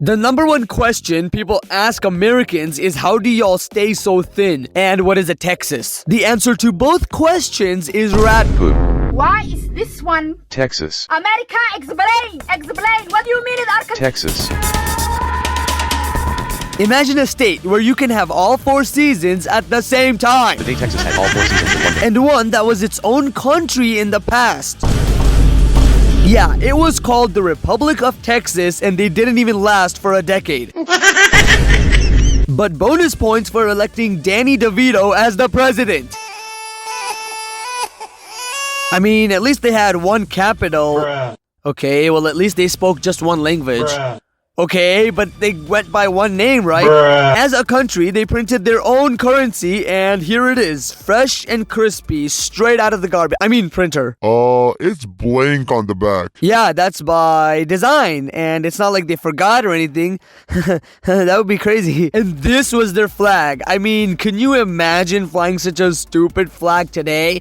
The number one question people ask Americans is how do y'all stay so thin? And what is a Texas? The answer to both questions is rat poop. Why is this one Texas? America? Explain! Explain! What do you mean in Arkansas? Texas. Imagine a state where you can have all 4 seasons at the same time. The day Texas had all 4 seasons in one day. And one that was its own country in the past. Yeah, it was called the Republic of Texas and they didn't even last for a decade. But bonus points for electing Danny DeVito as the president. I mean, at least they had one capital. Bruh. Okay, well at least they spoke just one language. Bruh. Okay, but they went by one name, right? Bruh. As a country, they printed their own currency, and here it is, fresh and crispy, straight out of the garbage. I mean, printer. It's blank on the back. Yeah, that's by design, and it's not like they forgot or anything. That would be crazy. And this was their flag. I mean, can you imagine flying such a stupid flag today?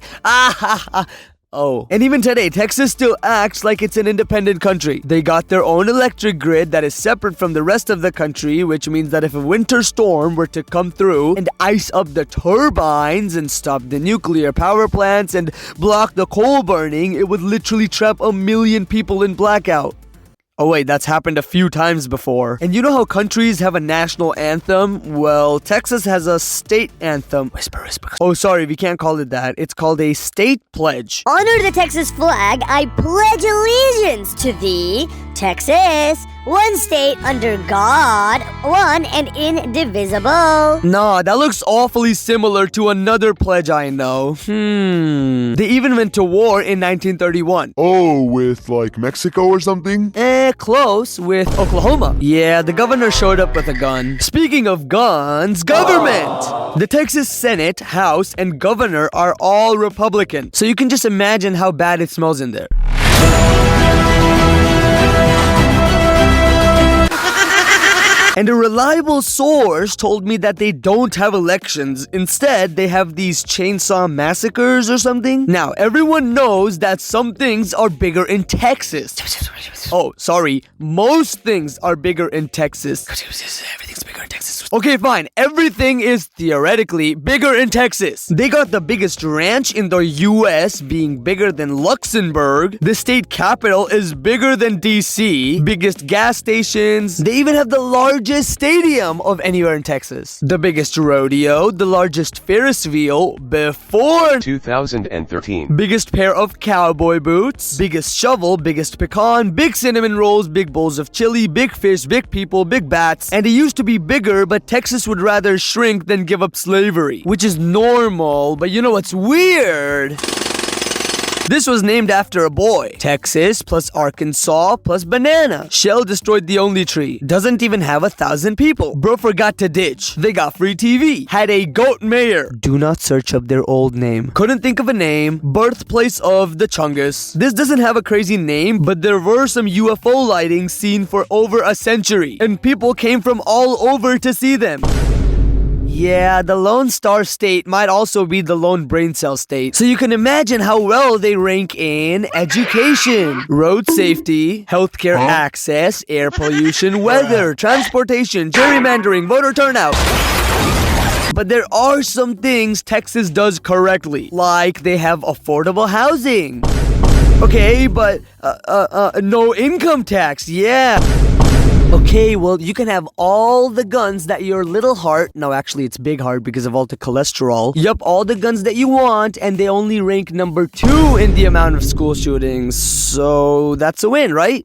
Oh. And even today, Texas still acts like it's an independent country. They got their own electric grid that is separate from the rest of the country, which means that if a winter storm were to come through and ice up the turbines and stop the nuclear power plants and block the coal burning, it would literally trap 1 million people in blackout. Oh wait, that's happened a few times before. And you know how countries have a national anthem? Well, Texas has a state anthem. Whisper, whisper. Oh, sorry, we can't call it that. It's called a state pledge. Under the Texas flag, I pledge allegiance to thee, Texas, one state under God, one and indivisible. Nah, that looks awfully similar to another pledge I know. They even went to war in 1931. Oh, with like Mexico or something? Close, with Oklahoma. Yeah, the governor showed up with a gun. Speaking of guns, government! The Texas Senate, House, and governor are all Republican. So you can just imagine how bad it smells in there. And a reliable source told me that they don't have elections. Instead, they have these chainsaw massacres or something. Now, everyone knows that some things are bigger in Texas. Oh, sorry. Most things are bigger in Texas. Everything's bigger in Texas. Okay, fine. Everything is theoretically bigger in Texas. They got the biggest ranch in the US, being bigger than Luxembourg. The state capital is bigger than DC. Biggest gas stations. They even have the largest stadium of anywhere in Texas. The biggest rodeo, the largest Ferris wheel before 2013. biggest pair of cowboy boots, biggest shovel, biggest pecan, big cinnamon rolls, big bowls of chili, big fish, big people, big bats. And it used to be bigger, but Texas would rather shrink than give up slavery, which is normal. But you know what's weird? This was named after a boy. Texas plus Arkansas plus banana. Shell destroyed the only tree. Doesn't even have 1,000 people. Bro forgot to ditch. They got free TV. Had a goat mayor. Do not search up their old name. Couldn't think of a name. Birthplace of the Chungus. This doesn't have a crazy name, but there were some UFO lightings seen for over a century. And people came from all over to see them. Yeah, the Lone Star State might also be the Lone Brain Cell State. So you can imagine how well they rank in education, road safety, healthcare access, air pollution, weather, transportation, gerrymandering, voter turnout. But there are some things Texas does correctly, like they have affordable housing. Okay, but no income tax, yeah. Okay, well, you can have all the guns that your little heart... No, actually, it's big heart because of all the cholesterol. Yup, all the guns that you want, and they only rank number 2 in the amount of school shootings. So, that's a win, right?